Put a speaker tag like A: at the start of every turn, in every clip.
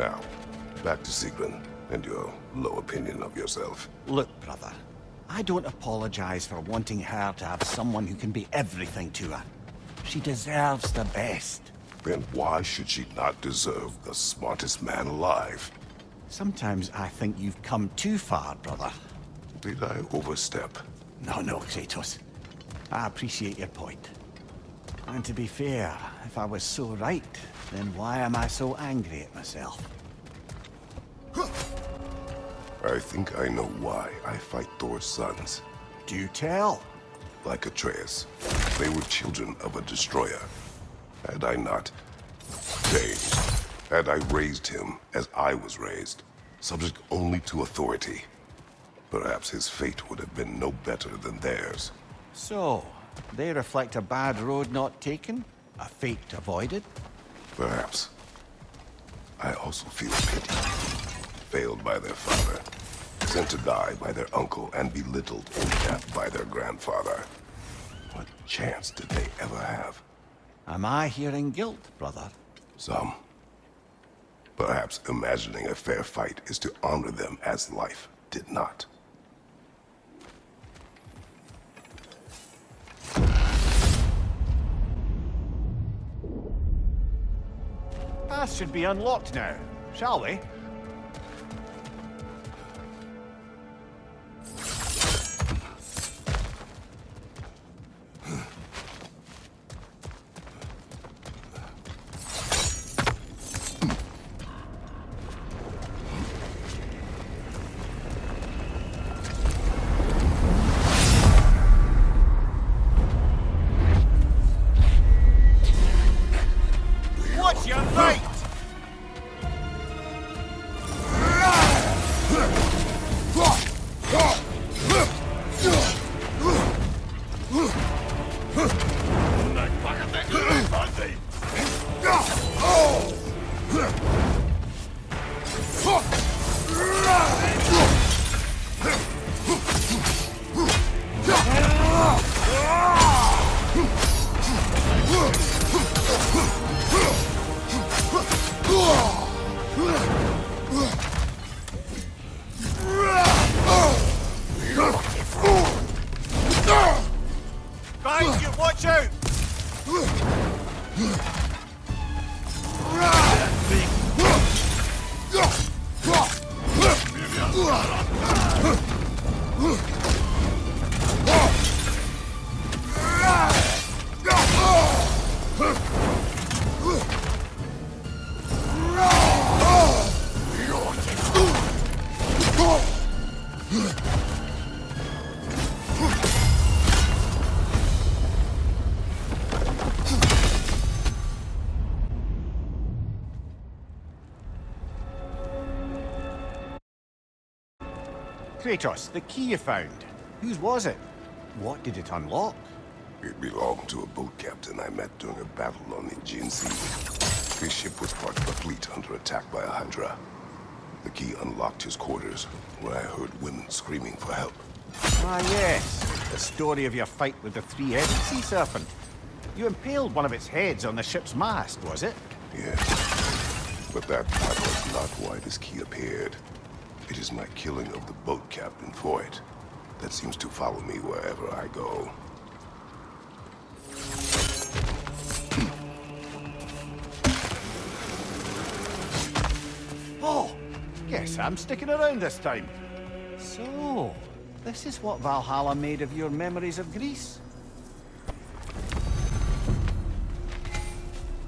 A: Now, back to Sigrun and your low opinion of yourself.
B: Look, brother, I don't apologize for wanting her to have someone who can be everything to her. She deserves the best.
A: Then why should she not deserve the smartest man alive?
B: Sometimes I think you've come too far, brother.
A: Did I overstep?
B: No, Kratos. I appreciate your point. And to be fair, if I was so right, then why am I so angry at myself?
A: I think I know why I fight Thor's sons.
B: Do tell.
A: Like Atreus, they were children of a destroyer. Had I not changed, had I raised him as I was raised, subject only to authority, perhaps his fate would have been no better than theirs.
B: So, they reflect a bad road not taken? A fate avoided?
A: Perhaps. I also feel pity. Failed by their father, sent to die by their uncle, and belittled in death by their grandfather. What chance did they ever have?
B: Am I hearing guilt, brother?
A: Some. Perhaps imagining a fair fight is to honor them as life did not.
B: Path should be unlocked now, shall we? Watch your right! Guys, you watch out! Kratos, the key you found. Whose was it? What did it unlock?
A: It belonged to a boat captain I met during a battle on the Aegean Sea. His ship was part of a fleet under attack by a Hydra. The key unlocked his quarters, where I heard women screaming for help.
B: Ah, yes. The story of your fight with the three-headed sea serpent. You impaled one of its heads on the ship's mast, was it?
A: Yes. But that was not why this key appeared. It is my killing of the boat captain for it that seems to follow me wherever I go.
B: Oh, guess I'm sticking around this time. So, this is what Valhalla made of your memories of Greece?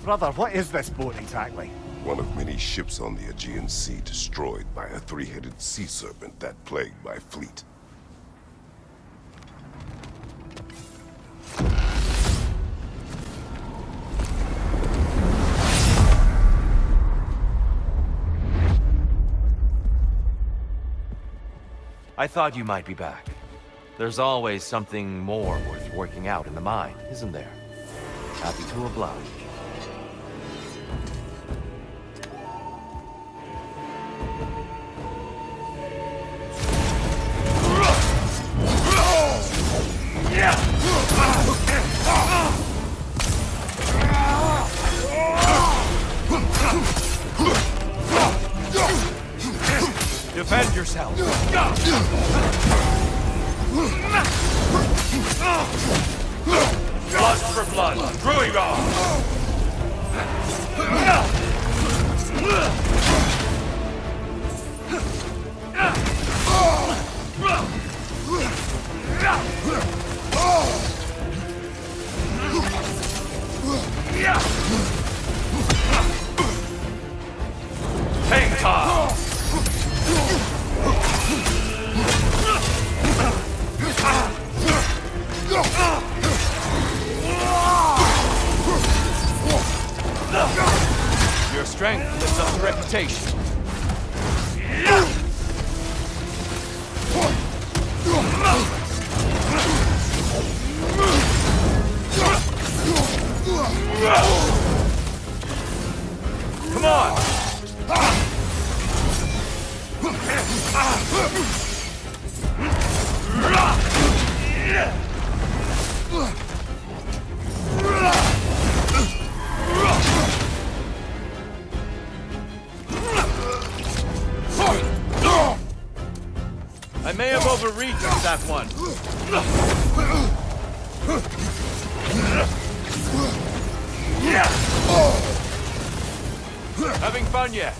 B: Brother, what is this boat exactly?
A: One of many ships on the Aegean Sea destroyed by a three-headed sea serpent that plagued my fleet.
C: I thought you might be back. There's always something more worth working out in the mind, isn't there? Happy to oblige. on, Druidar! Hang time! Your strength lives up to reputation. Come on! I may have overreached with that one. Having fun yet?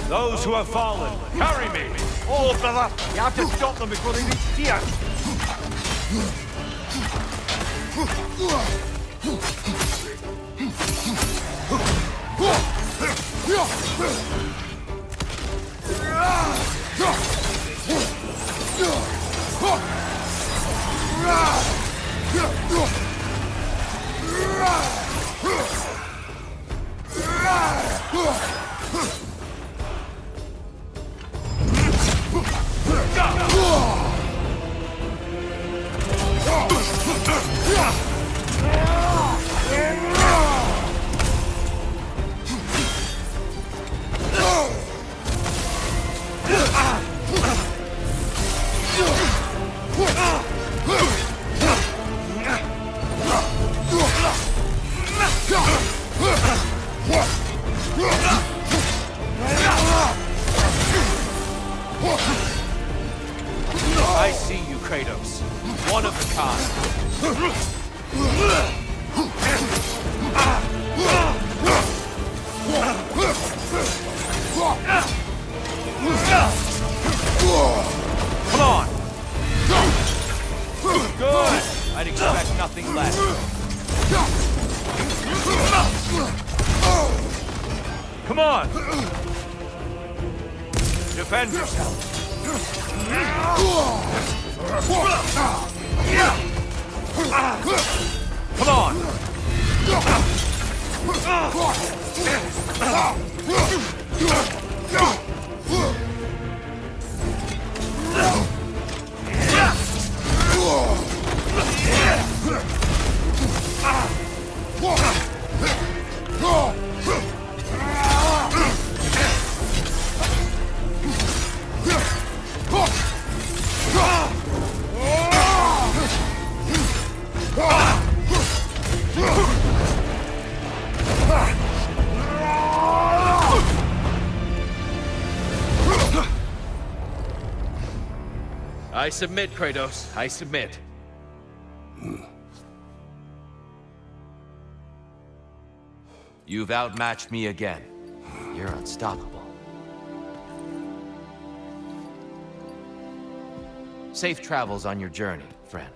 C: Those who have fallen, carry me!
B: Oh, brother! You have to stop them before they reach here!
C: I see you, Kratos. One of a kind. Come on! Good! I'd expect nothing less. Come on! Defend yourself. Come on! I submit, Kratos. I submit. You've outmatched me again. You're unstoppable. Safe travels on your journey, friend.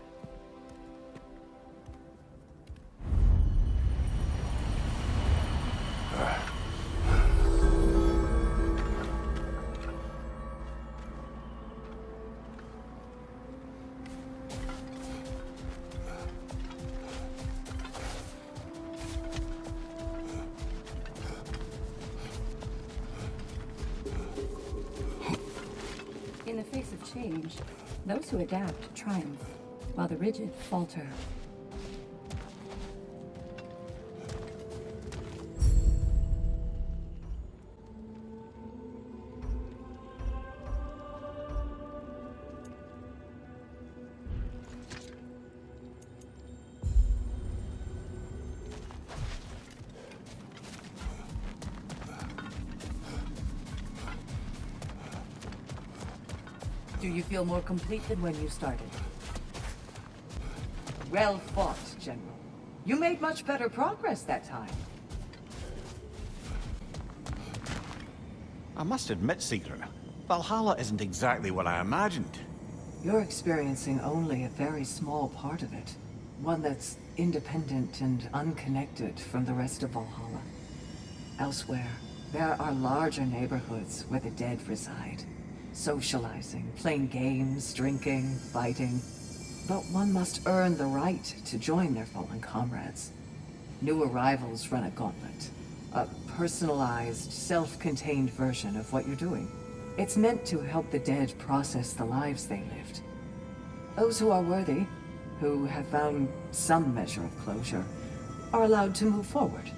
D: In the face of change, those who adapt triumph, while the rigid falter.
E: Do you feel more complete than when you started? Well fought, General. You made much better progress that time.
B: I must admit, Secret, Valhalla isn't exactly what I imagined.
E: You're experiencing only a very small part of it. One that's independent and unconnected from the rest of Valhalla. Elsewhere, there are larger neighborhoods where the dead reside. Socializing, playing games, drinking, fighting. But one must earn the right to join their fallen comrades. New arrivals run a gauntlet. A personalized, self-contained version of what you're doing. It's meant to help the dead process the lives they lived. Those who are worthy, who have found some measure of closure, are allowed to move forward.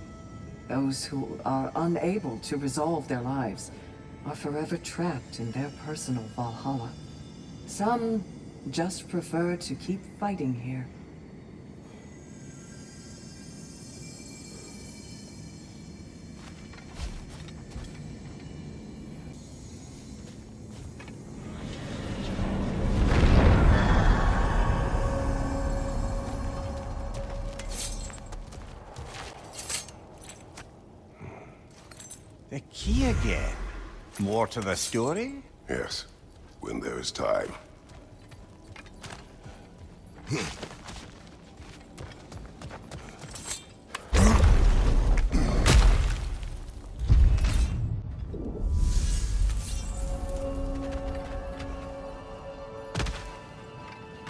E: Those who are unable to resolve their lives are forever trapped in their personal Valhalla. Some just prefer to keep fighting here.
B: The key again. More to the story?
A: Yes, when there is time.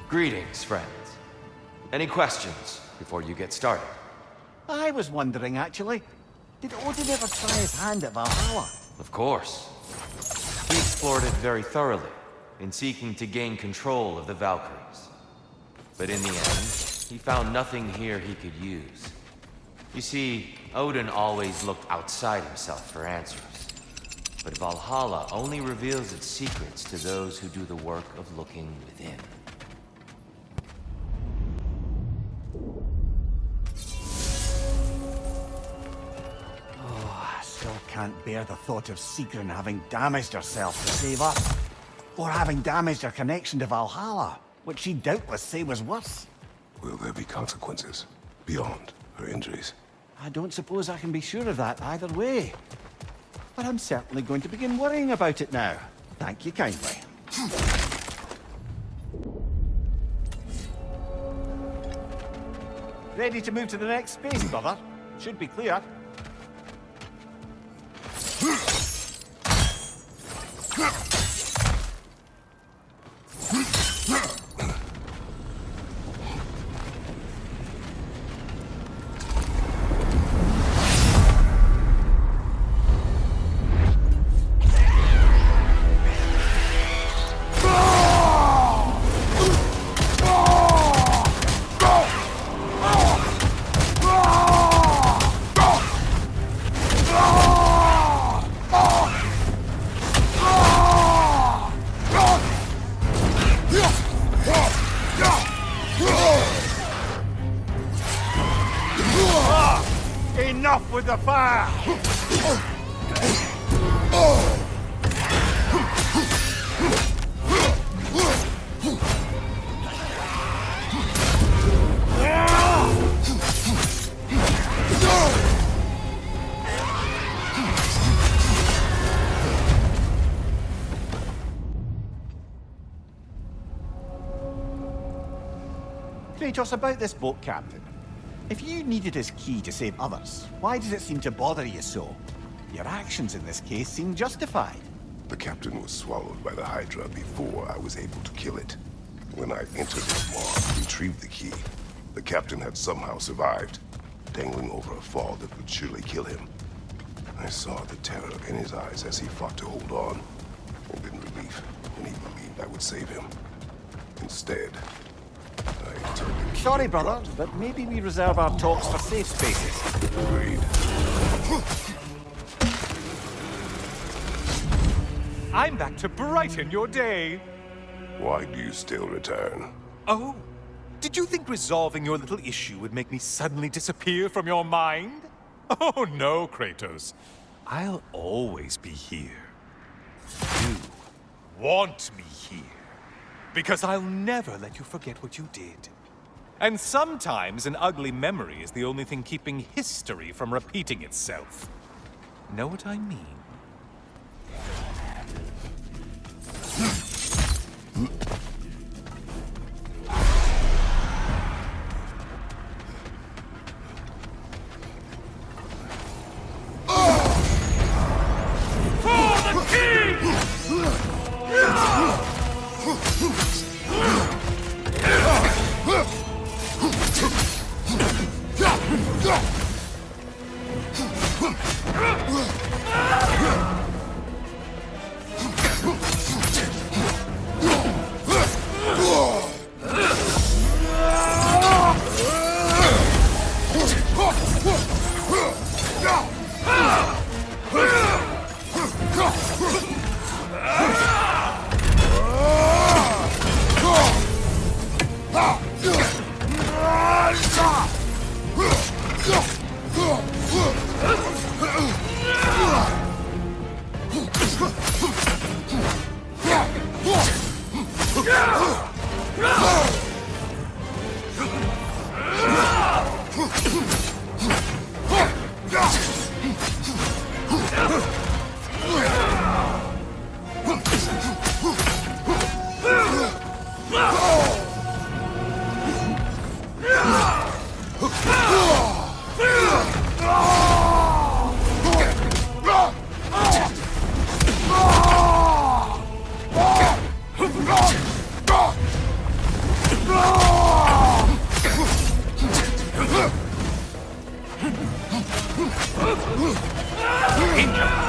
C: Greetings, friends. Any questions before you get started?
B: I was wondering, actually. Did Odin ever try his hand at Valhalla?
C: Of course. He explored it very thoroughly, in seeking to gain control of the Valkyries. But in the end, he found nothing here he could use. You see, Odin always looked outside himself for answers. But Valhalla only reveals its secrets to those who do the work of looking within.
B: Still can't bear the thought of Sigrun having damaged herself to save us. Or having damaged her connection to Valhalla, which she'd doubtless say was worse.
A: Will there be consequences beyond her injuries?
B: I don't suppose I can be sure of that either way. But I'm certainly going to begin worrying about it now. Thank you kindly. Ready to move to the next space, brother? Should be clear. Enough with the fire! Kratos, about this boat, Captain. If you needed his key to save others, why does it seem to bother you so? Your actions in this case seem justified.
A: The captain was swallowed by the Hydra before I was able to kill it. When I entered his maw and retrieved the key, the captain had somehow survived, dangling over a fall that would surely kill him. I saw the terror in his eyes as he fought to hold on, and in relief when he believed I would save him. Instead, I turned the key
B: Sorry,
A: and
B: brother,
A: dropped it.
B: but maybe we reserve our talks for safe spaces.
A: Agreed.
F: I'm back to brighten your day.
A: Why do you still return?
F: Oh, did you think resolving your little issue would make me suddenly disappear from your mind? Oh no, Kratos. I'll always be here. You want me here. Because I'll never let you forget what you did. And sometimes an ugly memory is the only thing keeping history from repeating itself. Know what I mean?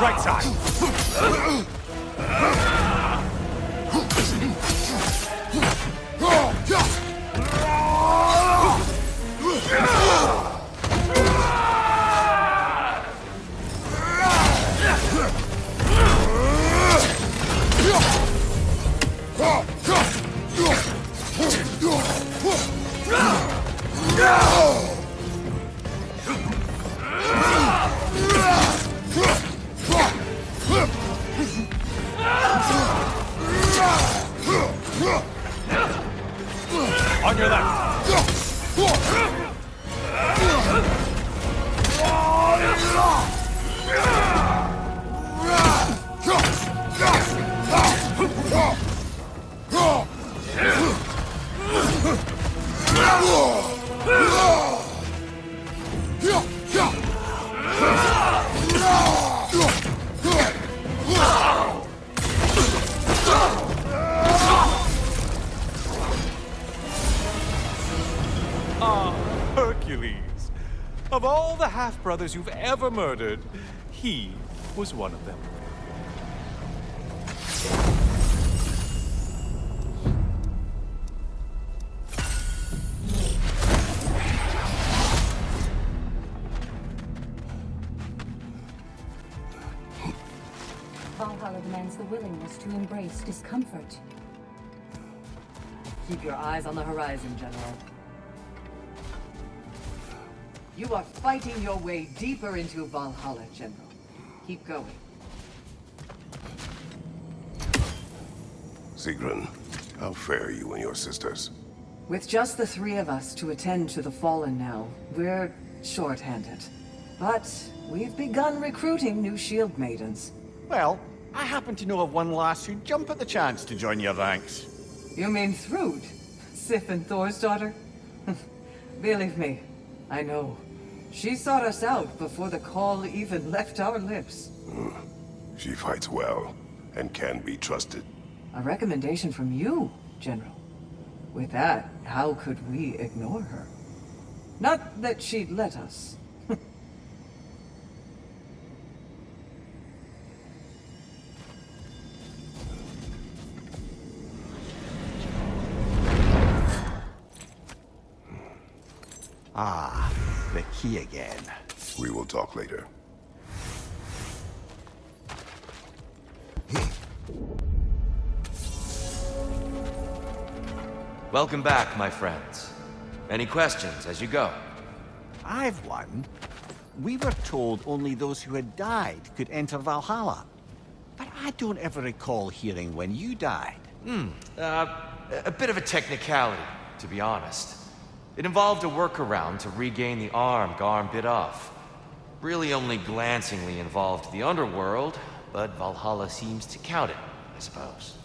F: Right side! On your left. Hercules. Of all the half-brothers you've ever murdered, he was one of them.
D: Valhalla demands the willingness to embrace discomfort.
E: Keep your eyes on the horizon, General. You are fighting your way deeper into Valhalla, General. Keep going.
A: Sigrun, how fare you and your sisters?
E: With just the three of us to attend to the fallen now, we're short-handed. But we've begun recruiting new shield maidens.
B: Well, I happen to know of one lass who'd jump at the chance to join your ranks.
E: You mean Thrud? Sif and Thor's daughter? Believe me, I know. She sought us out before the call even left our lips.
A: She fights well and can be trusted.
E: A recommendation from you, General. With that, how could we ignore her? Not that she'd let us.
B: Ah, the key again.
A: We will talk later.
C: Welcome back, my friends. Any questions as you go?
B: I've one. We were told only those who had died could enter Valhalla. But I don't ever recall hearing when you died.
C: A bit of a technicality, to be honest. It involved a workaround to regain the arm Garm bit off. Really only glancingly involved the underworld, but Valhalla seems to count it, I suppose.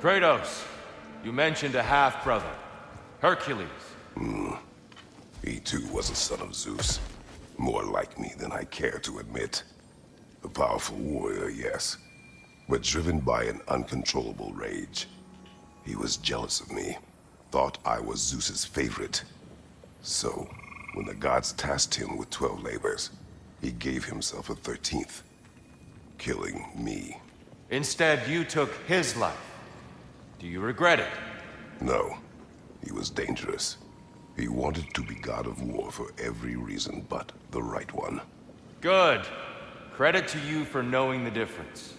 C: Kratos, you mentioned a half-brother, Hercules.
A: He too was a son of Zeus. More like me than I care to admit. A powerful warrior, yes, but driven by an uncontrollable rage. He was jealous of me, thought I was Zeus's favorite. So, when the gods tasked him with 12 labors, he gave himself a 13th, killing me.
C: Instead, you took his life. Do you regret it?
A: No, he was dangerous. He wanted to be god of war for every reason but the right one.
C: Good. Credit to you for knowing the difference.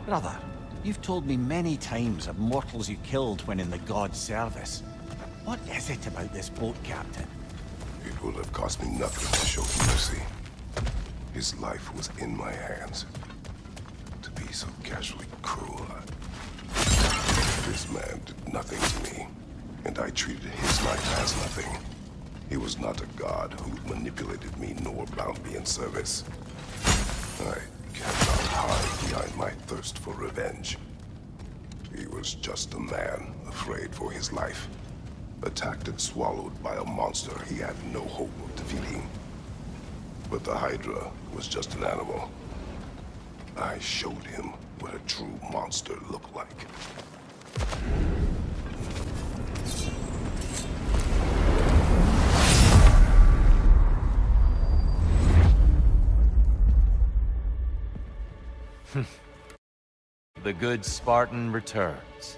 B: Brother, you've told me many times of mortals you killed when in the god's service. What is it about this boat captain?
A: It would have cost me nothing to show mercy. His life was in my hands. To be so casually cruel. This man did nothing to me, and I treated his life as nothing. He was not a god who manipulated me nor bound me in service. I cannot hide behind my thirst for revenge. He was just a man afraid for his life, attacked and swallowed by a monster he had no hope of defeating. But the Hydra was just an animal. I showed him what a true monster looked like.
C: The good Spartan returns.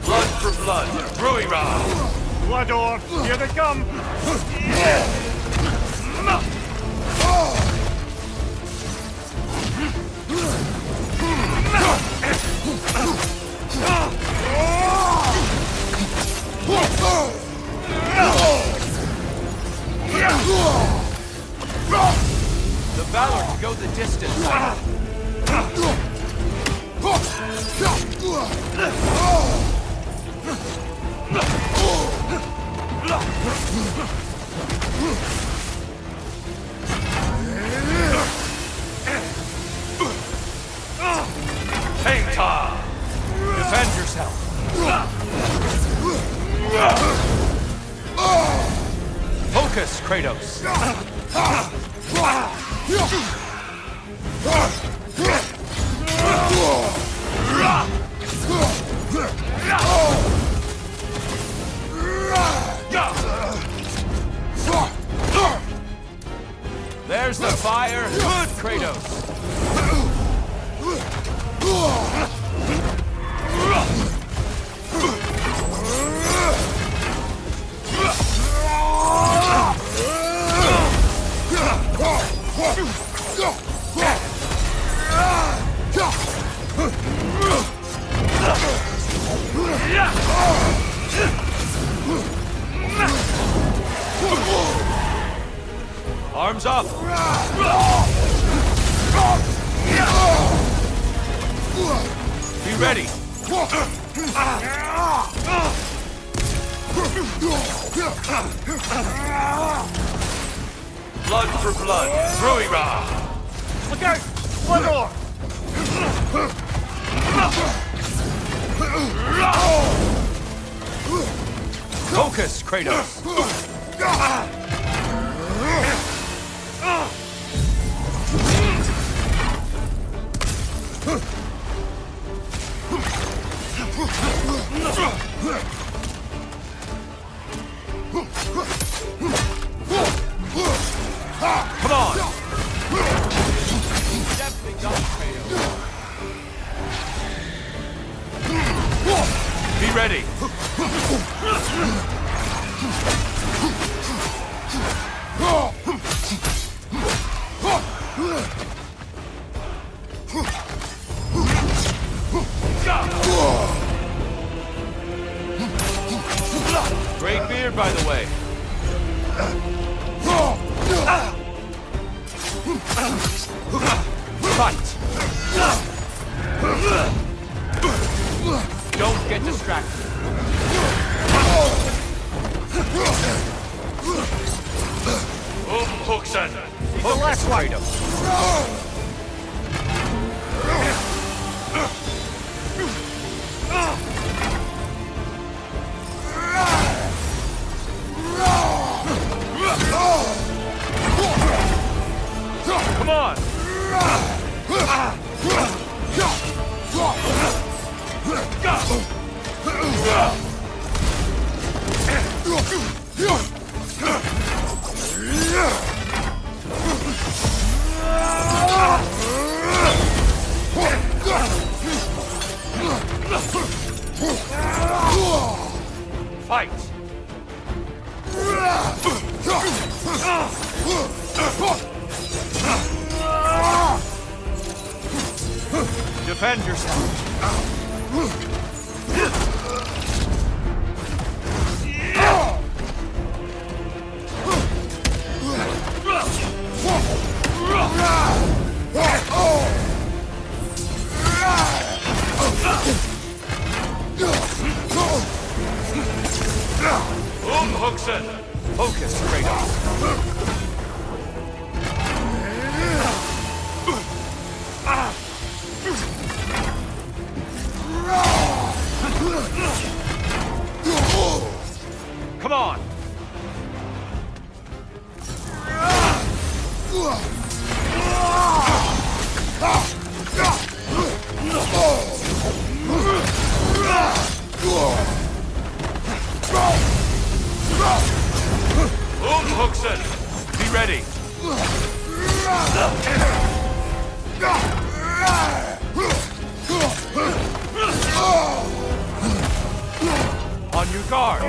C: Blood for blood, Ruira!
G: Bloodor, here they come!
C: The valor to go the distance. Hang time! Defend yourself! Focus, Kratos! There's the fire! Good, Kratos! Arms up! Be ready! Blood for blood! Ruira!
G: Look out! One more!
C: Focus, Kratos! Come on! Definitely got Kratos. Be ready! Great beard, by the way. Fight! Don't get distracted. Hookson! Focus, Kratos. Come on! Fight! Defend yourself! Hookson! Focus, Kratos! Come on! Hookson! Be ready! On your guard!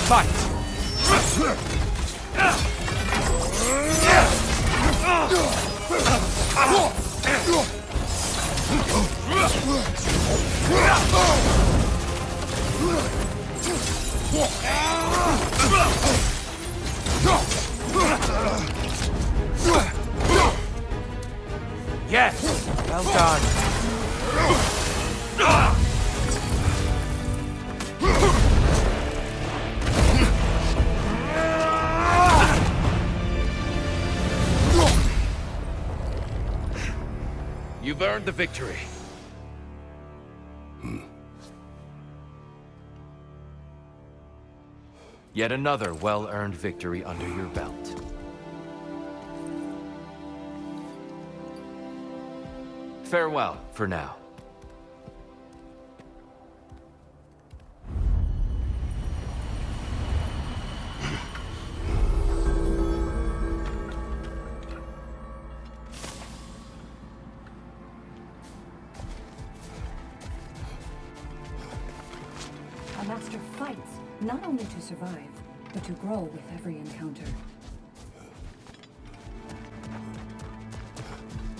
C: Fight! Yes! Well done! You've earned the victory. Yet another well-earned victory under your belt. Farewell for now.
D: A master fights, not only to survive, but to grow with every encounter.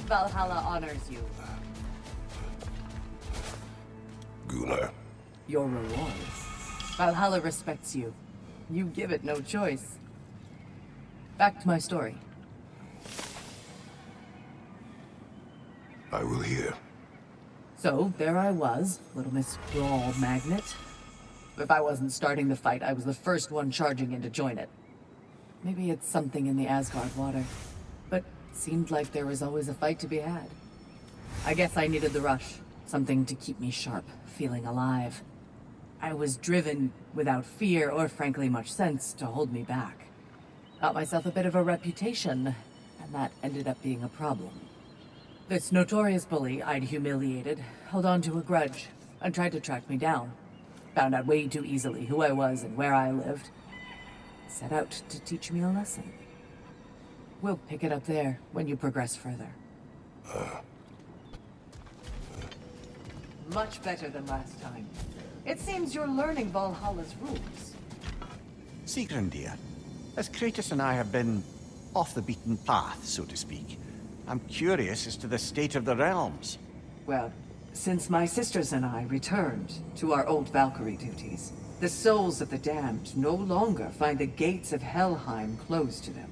E: Valhalla honors you.
A: Gunnar.
E: Your reward. Valhalla respects you. You give it no choice. Back to my story.
A: I will hear.
E: So, there I was, Little Miss Brawl Magnet. If I wasn't starting the fight, I was the first one charging in to join it. Maybe it's something in the Asgard water, but it seemed like there was always a fight to be had. I guess I needed the rush, something to keep me sharp, feeling alive. I was driven, without fear or frankly much sense, to hold me back. Got myself a bit of a reputation, and that ended up being a problem. This notorious bully I'd humiliated held on to a grudge and tried to track me down. Found out way too easily who I was and where I lived. Set out to teach me a lesson. We'll pick it up there when you progress further. Much better than last time. It seems you're learning Valhalla's rules.
B: Sigrun, dear, as Kratos and I have been off the beaten path, so to speak, I'm curious as to the state of the realms.
E: Well, since my sisters and I returned to our old Valkyrie duties, the souls of the damned no longer find the gates of Helheim closed to them.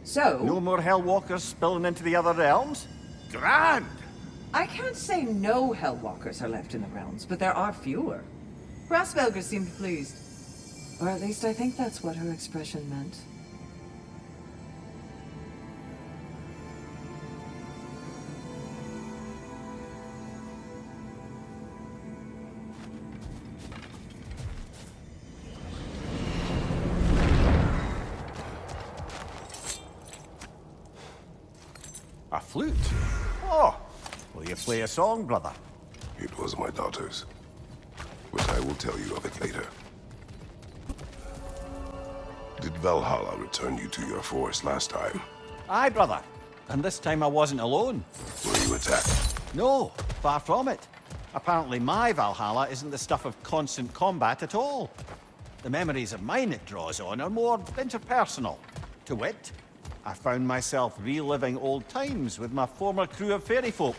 E: So...
B: No more Hellwalkers spilling into the other realms? Grand!
E: I can't say no Hellwalkers are left in the realms, but there are fewer. Rasvelga seemed pleased. Or at least I think that's what her expression meant.
B: A flute? Oh, will you play a song, brother?
A: It was my daughter's. But I will tell you of it later. Did Valhalla return you to your forest last time?
B: Aye, brother. And this time I wasn't alone.
A: Were you attacked?
B: No, far from it. Apparently my Valhalla isn't the stuff of constant combat at all. The memories of mine it draws on are more interpersonal. To wit, I found myself reliving old times with my former crew of fairy folk.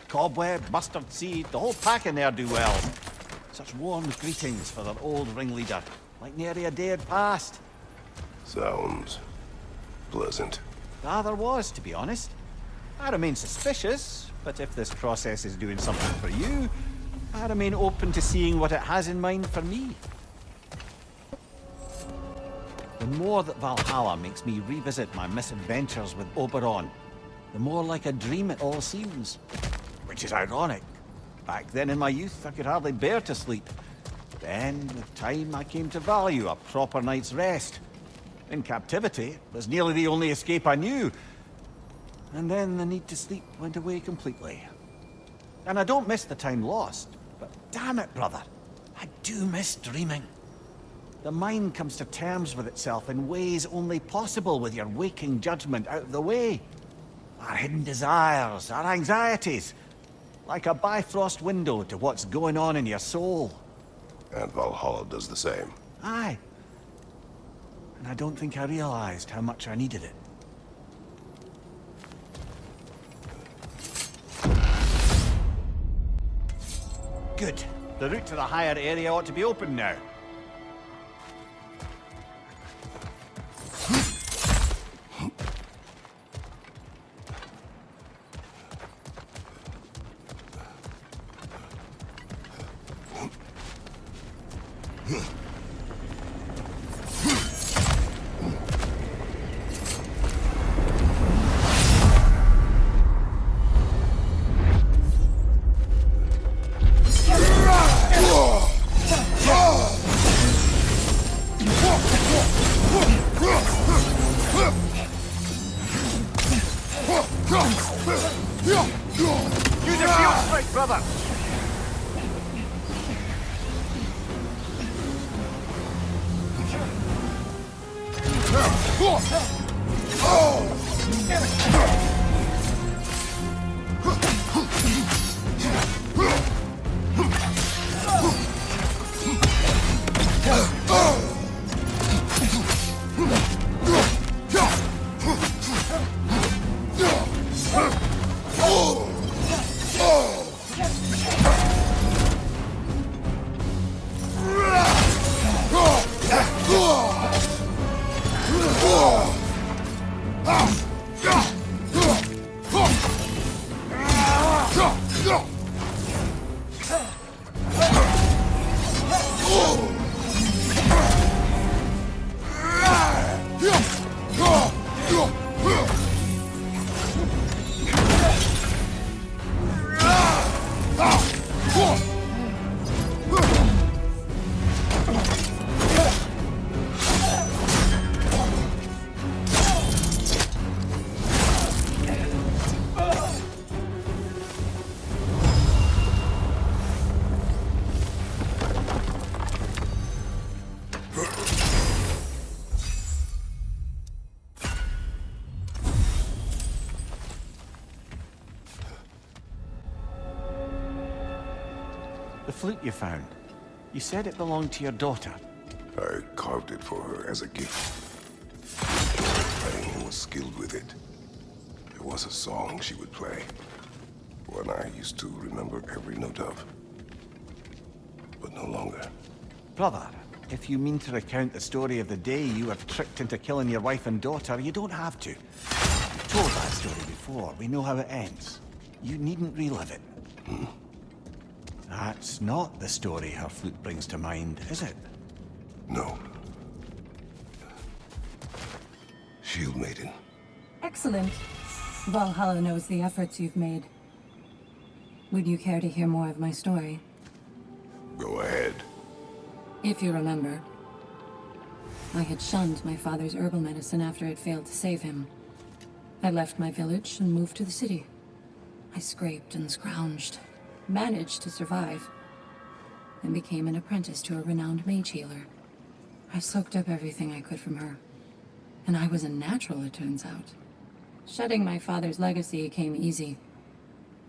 B: Cobweb, mustard seed, the whole pack of ne'er-do-wells. Such warm greetings for their old ringleader, like nary a day had passed.
A: Sounds pleasant.
B: Rather was, to be honest. I remain suspicious, but if this process is doing something for you, I remain open to seeing what it has in mind for me. The more that Valhalla makes me revisit my misadventures with Oberon, the more like a dream it all seems. Which is ironic. Back then in my youth, I could hardly bear to sleep. Then, with time, I came to value a proper night's rest. In captivity, it was nearly the only escape I knew. And then the need to sleep went away completely. And I don't miss the time lost, but damn it, brother, I do miss dreaming. The mind comes to terms with itself in ways only possible with your waking judgment out of the way. Our hidden desires, our anxieties, like a bifrost window to what's going on in your soul.
A: And Valhalla does the same.
B: Aye. And I don't think I realized how much I needed it. Good. The route to the higher area ought to be open now. The flute you found. You said it belonged to your daughter.
A: I carved it for her as a gift. I was skilled with it. It was a song she would play. One I used to remember every note of. But no longer.
B: Brother, if you mean to recount the story of the day you were tricked into killing your wife and daughter, you don't have to. You've told that story before. We know how it ends. You needn't relive it. That's not the story her flute brings to mind, is it?
A: No. Shield Maiden.
D: Excellent. Valhalla knows the efforts you've made. Would you care to hear more of my story?
A: Go ahead.
D: If you remember, I had shunned my father's herbal medicine after it failed to save him. I left my village and moved to the city. I scraped and scrounged, managed to survive, and became an apprentice to a renowned mage healer. I soaked up everything I could from her, and I was a natural, it turns out. Shedding my father's legacy came easy.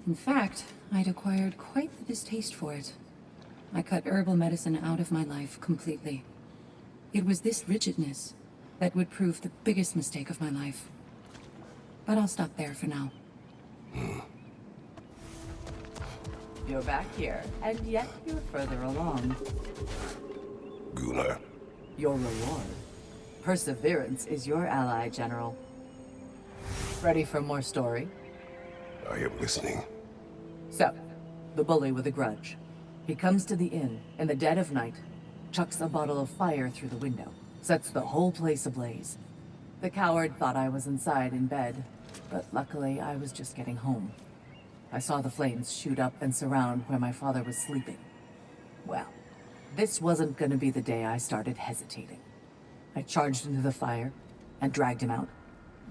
D: In fact, I'd acquired quite the distaste for it. I cut herbal medicine out of my life completely. It was this rigidness that would prove the biggest mistake of my life. But I'll stop there for now.
E: You're back here, and yet you're further along.
A: Gunnar.
E: Your reward. Perseverance is your ally, General. Ready for more story?
A: I am listening.
E: So, the bully with a grudge. He comes to the inn in the dead of night, chucks a bottle of fire through the window, sets the whole place ablaze. The coward thought I was inside in bed, but luckily I was just getting home. I saw the flames shoot up and surround where my father was sleeping. Well, this wasn't gonna be the day I started hesitating. I charged into the fire and dragged him out.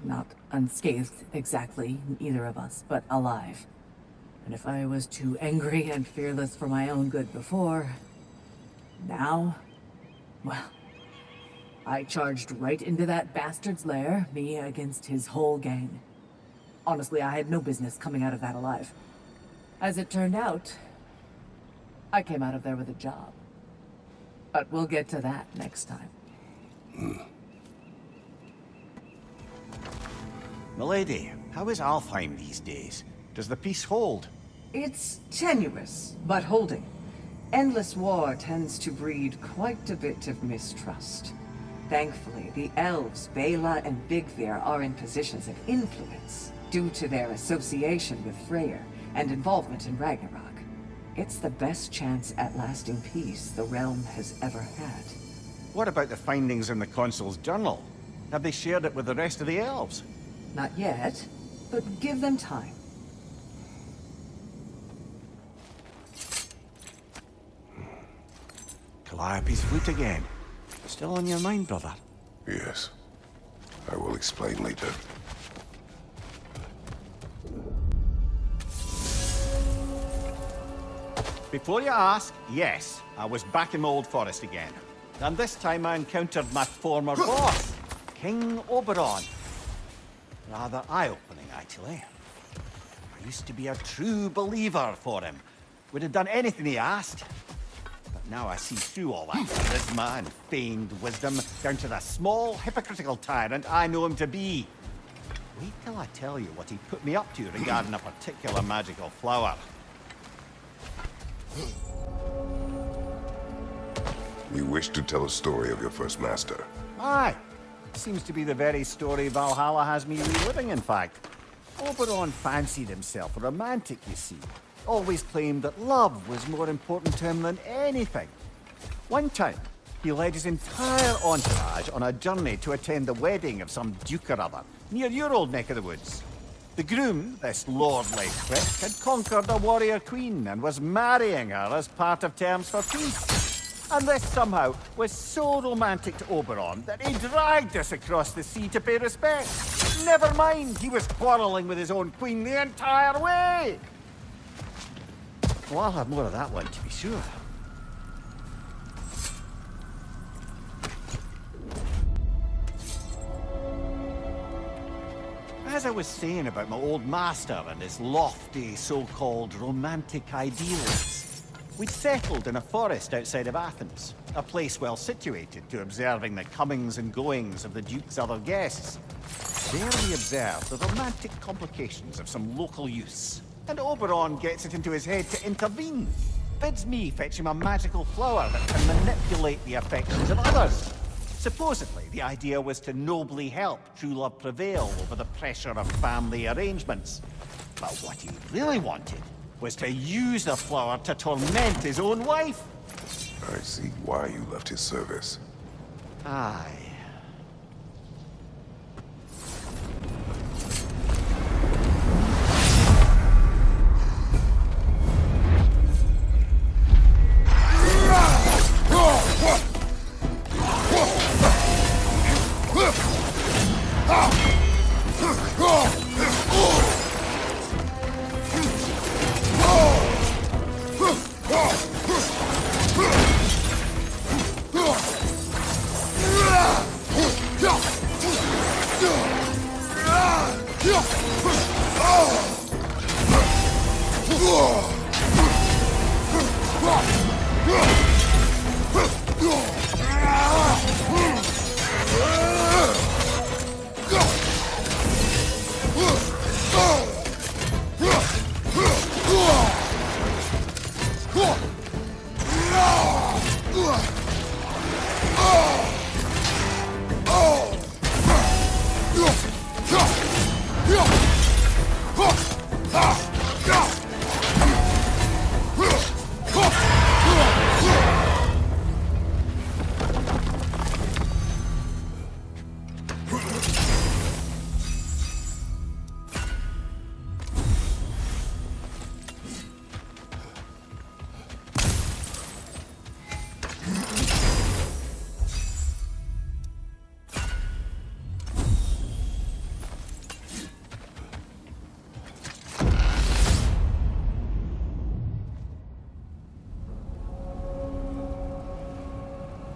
E: Not unscathed exactly, either of us, but alive. And if I was too angry and fearless for my own good before, now, well, I charged right into that bastard's lair, me against his whole gang. Honestly, I had no business coming out of that alive. As it turned out, I came out of there with a job. But we'll get to that next time.
B: Milady, how is Alfheim these days? Does the peace hold?
E: It's tenuous, but holding. Endless war tends to breed quite a bit of mistrust. Thankfully, the elves, Bela and Bigvir, are in positions of influence due to their association with Freyr and involvement in Ragnarok. It's the best chance at lasting peace the realm has ever had.
B: What about the findings in the Consul's journal? Have they shared it with the rest of the elves?
E: Not yet, but give them time.
B: Calliope's flute again. Still on your mind, brother?
A: Yes. I will explain later.
B: Before you ask, yes, I was back in my old forest again. And this time I encountered my former boss, King Oberon. Rather eye-opening, actually. I used to be a true believer for him. Would have done anything he asked. But now I see through all that charisma and feigned wisdom down to the small, hypocritical tyrant I know him to be. Wait till I tell you what he put me up to regarding a particular magical flower.
A: You wish to tell a story of your first master.
B: Aye. Seems to be the very story Valhalla has me reliving, in fact. Oberon fancied himself a romantic, you see. Always claimed that love was more important to him than anything. One time, he led his entire entourage on a journey to attend the wedding of some duke or other, near your old neck of the woods. The groom, this lordly prick, had conquered a warrior queen and was marrying her as part of terms for peace. And this somehow was so romantic to Oberon that he dragged us across the sea to pay respect. Never mind, he was quarreling with his own queen the entire way. Well, I'll have more of that one, to be sure. As I was saying about my old master and his lofty, so-called romantic ideals, we'd settled in a forest outside of Athens, a place well situated to observing the comings and goings of the Duke's other guests. There we observed the romantic complications of some local youths, and Oberon gets it into his head to intervene. Bids me fetch him a magical flower that can manipulate the affections of others. Supposedly, the idea was to nobly help true love prevail over the pressure of family arrangements. But what he really wanted was to use the flower to torment his own wife.
A: I see why you left his service.
B: Aye.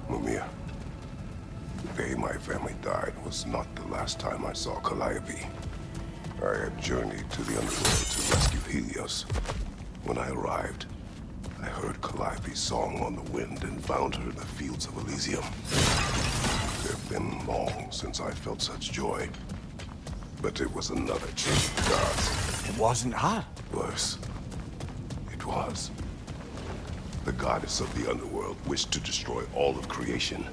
A: Mimir, the day my family died was not the last time I saw Calliope. I had journeyed to the underworld to rescue Helios. When I arrived, I heard Calliope's song on the wind and found her in the fields of Elysium. It had been long since I felt such joy. But it was another change of the gods.
B: It wasn't her.
A: Worse, it was. The goddess of the underworld wished to destroy all of creation,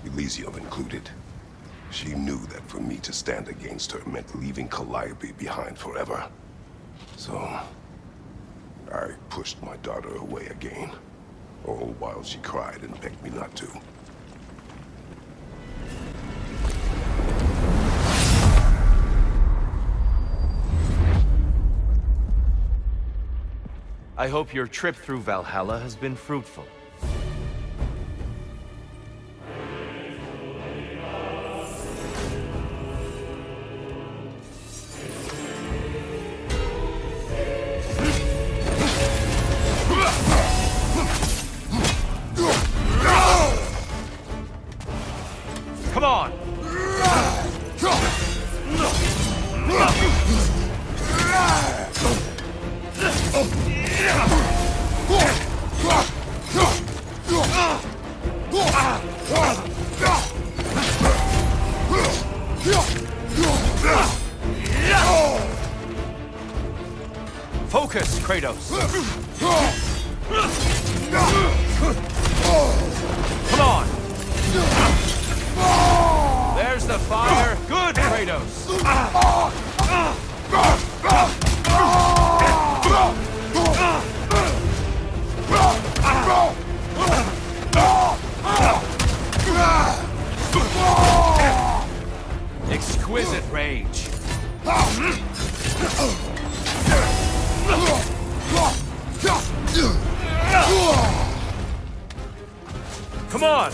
A: Elysium included. She knew that for me to stand against her meant leaving Calliope behind forever. So, I pushed my daughter away again, all while she cried and begged me not to.
C: I hope your trip through Valhalla has been fruitful. Come on!
F: Come on!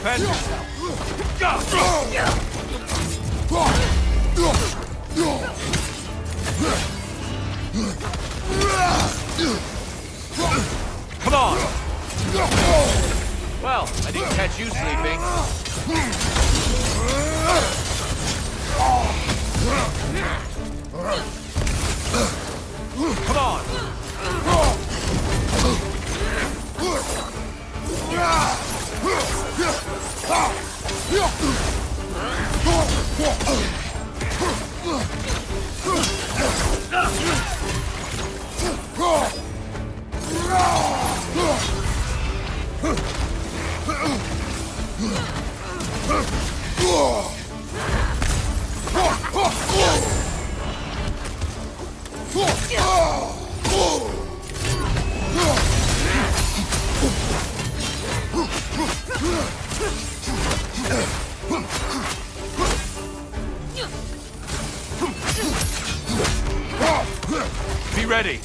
F: Defend yourself. Come on!
C: Well, I didn't catch you sleeping.
F: Come on! Be ready.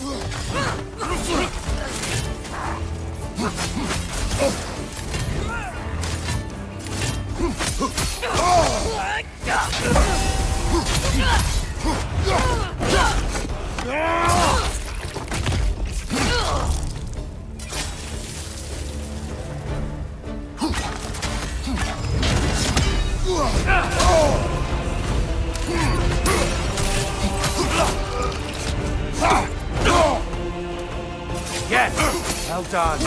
F: Yes! Well done.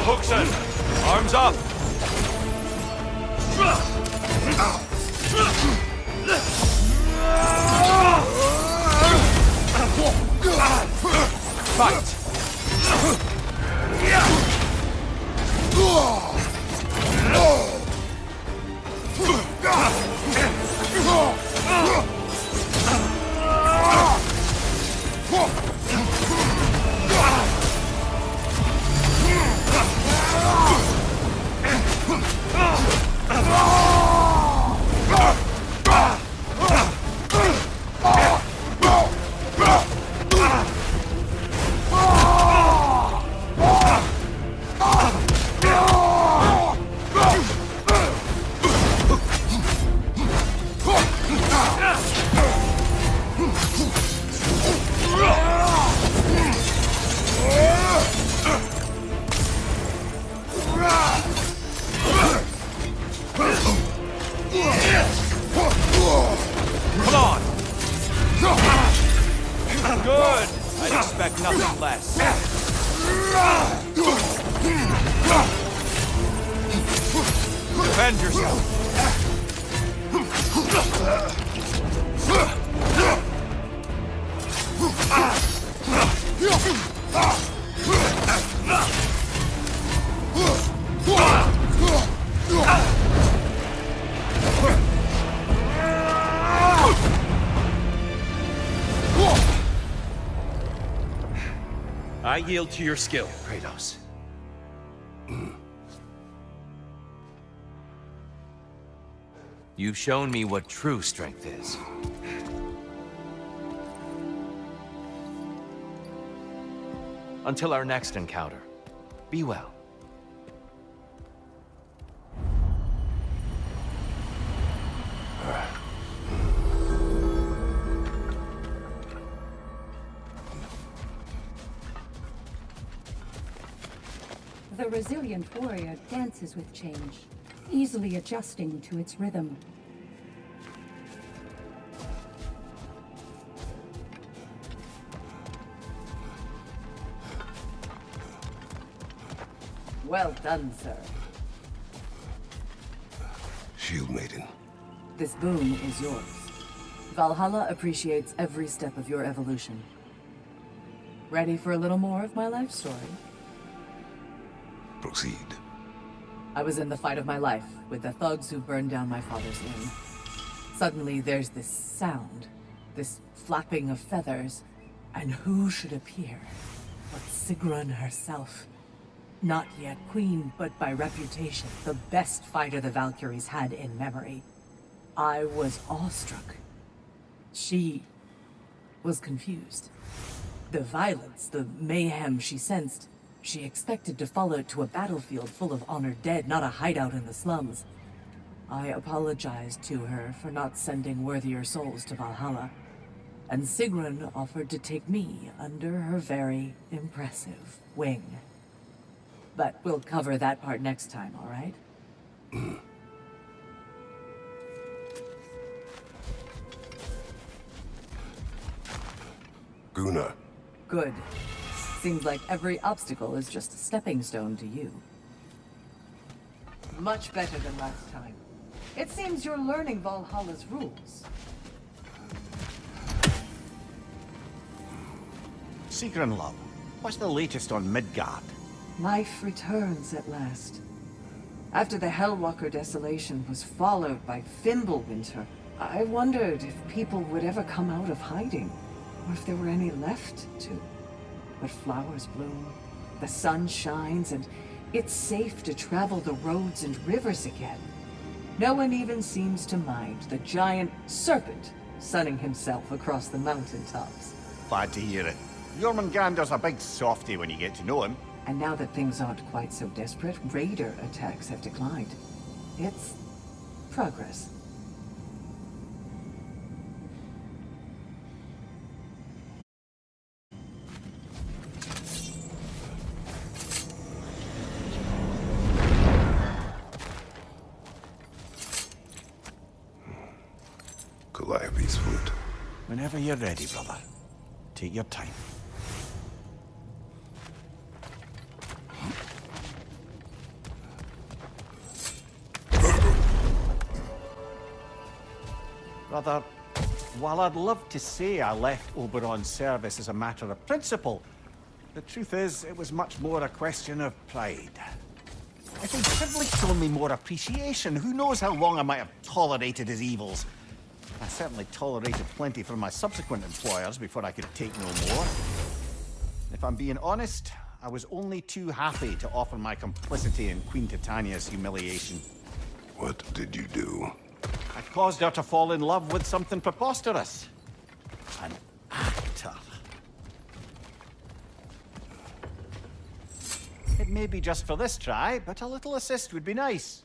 F: Hookson! Arms up! Fight! Good! I'd expect nothing less. Defend yourself! I yield to your skill, Kratos. You've shown me what true strength is.
C: Until our next encounter, be well.
D: The resilient warrior dances with change, easily adjusting to its rhythm.
E: Well done, sir.
A: Shield Maiden.
E: This boon is yours. Valhalla appreciates every step of your evolution. Ready for a little more of my life story?
A: Proceed.
E: I was in the fight of my life with the thugs who burned down my father's inn. Suddenly there's this sound, this flapping of feathers, and who should appear but Sigrun herself. Not yet queen, but by reputation, the best fighter the Valkyries had in memory. I was awestruck. She was confused. The violence, the mayhem she sensed, she expected to follow it to a battlefield full of honored dead, not a hideout in the slums. I apologized to her for not sending worthier souls to Valhalla, and Sigrun offered to take me under her very impressive wing. But we'll cover that part next time, all right?
A: Gunnar.
E: Good. Seems like every obstacle is just a stepping stone to you. Much better than last time. It seems you're learning Valhalla's rules.
B: Sigrun, love, what's the latest on Midgard?
E: Life returns at last. After the Hellwalker desolation was followed by Fimbulwinter, I wondered if people would ever come out of hiding, or if there were any left to. But flowers bloom, the sun shines, and it's safe to travel the roads and rivers again. No one even seems to mind the giant serpent sunning himself across the mountaintops.
B: Glad to hear it. Jormungandr's a big softy when you get to know him.
E: And now that things aren't quite so desperate, raider attacks have declined. It's progress.
A: Calliope's flute.
B: Whenever you're ready, brother. Take your time. Brother, while I'd love to say I left Oberon's service as a matter of principle, the truth is it was much more a question of pride. If he'd simply shown me more appreciation, who knows how long I might have tolerated his evils. I certainly tolerated plenty from my subsequent employers before I could take no more. If I'm being honest, I was only too happy to offer my complicity in Queen Titania's humiliation.
A: What did you do?
B: I caused her to fall in love with something preposterous. An actor. It may be just for this try, but a little assist would be nice.